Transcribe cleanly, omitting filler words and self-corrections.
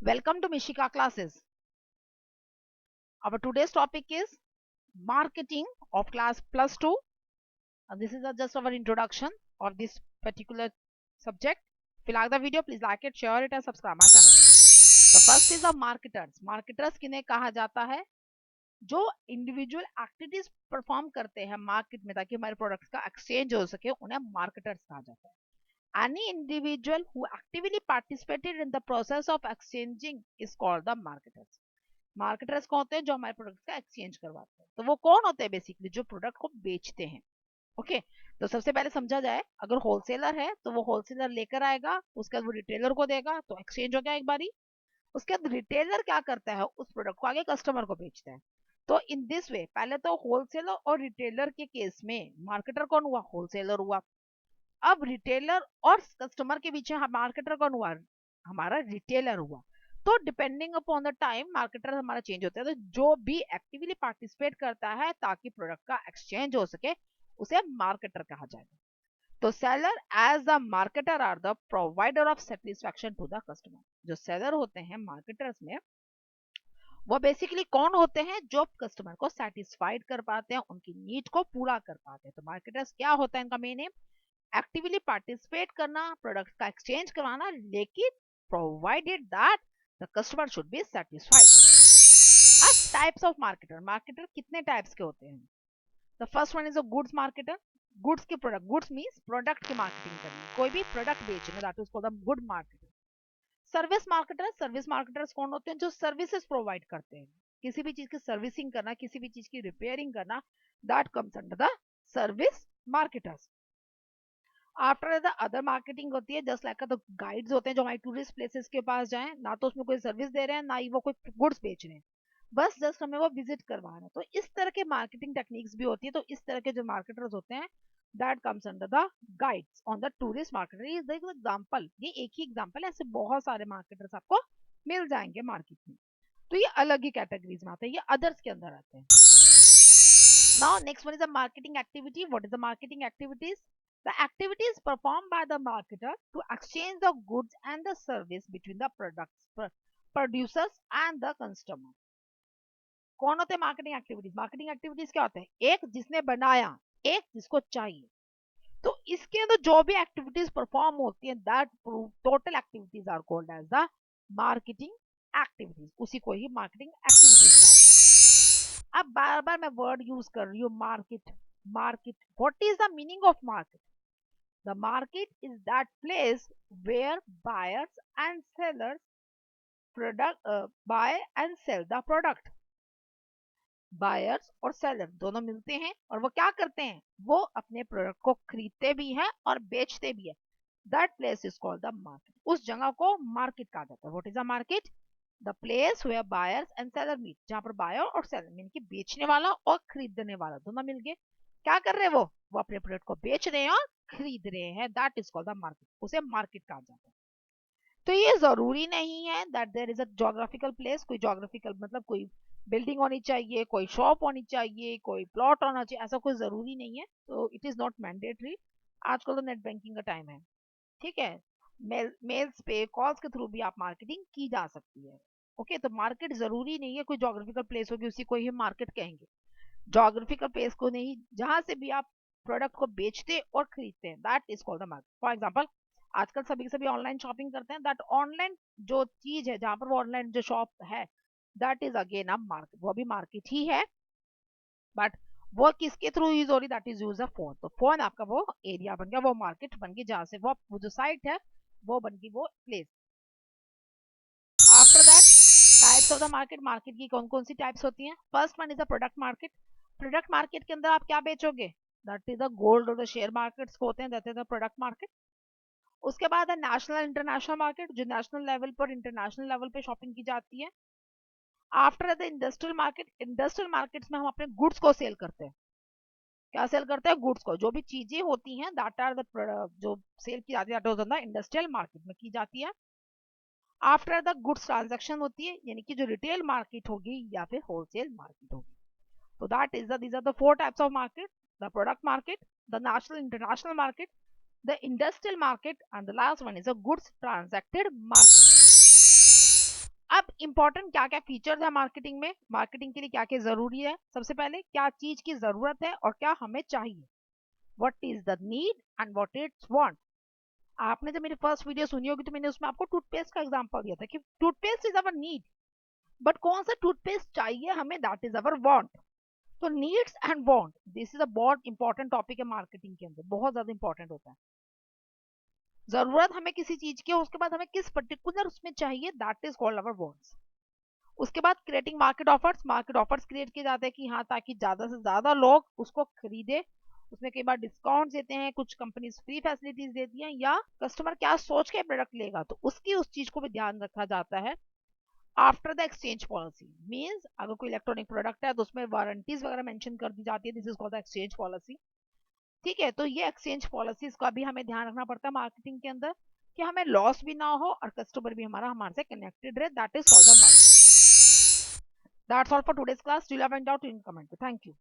Welcome to Mishika classes. Our today's topic is marketing of class plus 2. This is just our introduction of this particular subject. If you like the video, please like it, share it and subscribe my channel. The first is the marketers. Marketers किन्हें कहा जाता है? जो individual activities perform करते हैं market में ताकि हमारे प्रोडक्ट्स का एक्सचेंज हो सके, उन्हें मार्केटर्स कहा जाता है. Any individual who actively participated in the process of exchanging is called the marketers. Marketers कौन होते हैं? जो हमारे प्रोडक्ट का एक्सचेंज करवाते हैं. तो वो कौन होते हैं? बेसिकली जो प्रोडक्ट को बेचते हैं. ओके, तो सबसे पहले समझा जाए, अगर होलसेलर है तो वो होलसेलर लेकर आएगा, उसके बाद वो रिटेलर को देगा, तो एक्सचेंज हो गया एक बारी. उसके बाद रिटेलर क्या करता है? उस प्रोडक्ट को आगे कस्टमर को बेचता है. तो इन दिस वे पहले तो होलसेलर और रिटेलर के केस में मार्केटर कौन हुआ? होलसेलर हुआ. अब रिटेलर और कस्टमर के बीच में मार्केटर कौन हुआ? हमारा रिटेलर हुआ. तो depending upon the time marketer हमारा चेंज होता है. तो जो भी एक्टिवली पार्टिसिपेट करता है ताकि प्रोडक्ट का एक्सचेंज हो सके, उसे मार्केटर कहा जाएगा. तो seller as the marketer are the provider of satisfaction to the customer. जो सेलर होते हैं मार्केटर्स में, वो बेसिकली कौन होते हैं? जो कस्टमर को सेटिस्फाइड कर पाते हैं, उनकी नीड को पूरा कर पाते हैं. तो मार्केटर्स क्या होता है? इनका मेन एम एक्टिवली पार्टिसिपेट करना, प्रोडक्ट का एक्सचेंज करवाना, लेकिन provided that the customer should be satisfied. अब टाइप्स ऑफ मार्केटर. मार्केटर कितने टाइप्स के होते हैं? The first one is a goods marketer. Goods के प्रोडक्ट, गुड्स मींस प्रोडक्ट की मार्केटिंग करनी, कोई भी प्रोडक्ट बेचना, that is called the good marketer. Service marketer. Service marketers कौन होते हैं? जो सर्विसेज प्रोवाइड करते हैं. किसी भी चीज की सर्विसिंग करना, किसी भी चीज की रिपेयरिंग करना, that comes under the service marketers. After the other marketing होती है, जस्ट लाइक द गाइड्स होते हैं जो हमारे टूरिस्ट प्लेसेस के पास जाएं, ना तो उसमें कोई सर्विस दे रहे हैं, ना ही वो कोई गुड्स बेच रहे हैं, बस जस्ट हमें वो विजिट करवा रहे हैं. तो इस तरह के मार्केटिंग टेक्निक्स भी होती है. तो इस तरह के जो मार्केटर्स होते हैं, that comes under the guides on the tourist marketer. Is the example, ये एक ही एग्जांपल है, ऐसे बहुत सारे मार्केटर्स आपको मिल जाएंगे मार्केट में. तो ये अलग ही कैटेगरीज में आते हैं, ये अदर्स के अंदर आते हैं. Now next one is the marketing activity. What is the marketing activities? The activities performed by the marketer to exchange the goods and the service between the producers and the customer. कौन होते हैं marketing activities? Marketing activities क्या होते हैं? एक जिसने बनाया, एक जिसको चाहिए. तो इसके अंदर जो भी एक्टिविटीज परफॉर्म होती है, that total activities are called as the marketing activities. उसी को ही मार्केटिंग एक्टिविटीज कहा जाता है. अब बार बार मैं वर्ड यूज कर रही हूँ, market. Market, what is the meaning of market? The market is that place where buyers and sellers product buy and sell the product. Buyers और सेलर दोनों मिलते हैं और वो क्या करते हैं? वो अपने प्रोडक्ट को खरीदते भी हैं और बेचते भी है. That place is called the market. उस जगह को मार्केट कहा जाता है. What is the market? The place where buyers and seller meet. जहां पर बायर और सेलर मीन की बेचने वाला और खरीदने वाला दोनों मिल गए. क्या कर रहे हैं? वो अपने प्रोडक्ट को बेच रहे हैं और खरीद रहे हैं. That is called the market. उसे मार्केट कहा जाता है. तो ये जरूरी नहीं है that there is a geographical place. कोई जोग्राफिकल मतलब कोई बिल्डिंग होनी चाहिए, कोई शॉप होनी चाहिए, कोई प्लॉट होना चाहिए, ऐसा कोई जरूरी नहीं है. तो इट इज नॉट मैंडेटरी. आजकल तो नेट बैंकिंग का टाइम है, ठीक है. मेल्स पे कॉल्स के थ्रू भी आप मार्केटिंग की जा सकती है. ओके, तो मार्केट जरूरी नहीं है कोई जोग्राफिकल प्लेस होगी उसी को ही मार्केट कहेंगे. जोग्राफिकल प्लेस को नहीं, जहां से भी आप प्रोडक्ट को बेचते और खरीदते हैं, that is called the market. For example, आजकल सभी ऑनलाइन शॉपिंग करते हैं. दैट ऑनलाइन जो चीज है, जहां पर वो ऑनलाइन जो शॉप है, that is again a market. वो भी मार्केट ही है, बट वो किसके थ्रू यूज हो रही? That is use a phone. तो फोन आपका वो एरिया बन गया, वो मार्केट बन गई, जहां से वो जो साइट है वो बन गई वो place. After that, types of the market. Market की कौन कौन सी टाइप्स होती हैं? First one is the product market. Product market के अंदर आप क्या बेचोगे? दैट इज द गोल्ड और द शेयर मार्केट्स होते हैं, that is the product market. उसके बाद है नेशनल इंटरनेशनल मार्केट, जो नेशनल लेवल पर इंटरनेशनल लेवल पे शॉपिंग की जाती है. After the industrial market. Industrial markets में हम अपने गुड्स को सेल करते हैं. क्या सेल करते हैं? गुड्स को. जो भी चीजें होती हैं, दैट आर द जो सेल की जाती है इंडस्ट्रियल मार्केट में की जाती है. आफ्टर द गुड्स ट्रांजैक्शन होती है, यानी कि जो रिटेल मार्केट होगी या फिर होलसेल मार्केट होगी. So that is these are the four types of market: the product market, the national international market, the industrial market, and the last one is a goods transacted market. Important क्या क्या features है marketing में, marketing के लिए क्या क्या जरूरी है, सबसे पहले क्या चीज की जरूरत है और क्या हमें चाहिए, what is the need and what it's want. आपने जब मेरी फर्स्ट वीडियो सुनी होगी तो मैंने उसमें आपको टूथपेस्ट का एग्जांपल दिया था कि toothpaste is our need, but कौन सा टूथपेस्ट चाहिए हमें, दैट इज अवर वांट। तो needs and want, this is a बहुत इंपॉर्टेंट टॉपिक है मार्केटिंग के अंदर, बहुत ज्यादा इंपॉर्टेंट होता है। जरूरत हमें किसी चीज की है, उसके बाद हमें किस पर्टिकुलर उसमें चाहिए, that is called our wants. उसके बाद क्रिएटिंग मार्केट ऑफर्स क्रिएट किए जाते हैं कि हाँ ताकि ज्यादा से ज्यादा लोग उसको खरीदे। उसमें कई बार डिस्काउंट देते हैं, कुछ कंपनीज फ्री फैसिलिटीज देती हैं, या कस्टमर क्या सोच के प्रोडक्ट लेगा तो उसकी उस चीज को भी ध्यान रखा जाता है। After the exchange policy means अगर कोई इलेक्ट्रॉनिक प्रोडक्ट है तो उसमें वारंटीज वगैरह मेंशन कर दी जाती है, this is called the exchange policy. ठीक है, तो ये एक्सचेंज पॉलिसीज का भी हमें ध्यान रखना पड़ता है मार्केटिंग के अंदर कि हमें लॉस भी ना हो और कस्टमर भी हमारे से कनेक्टेड रहे, that is called the marketing. That's all for today's class. Do you have any doubt in comment? Thank you.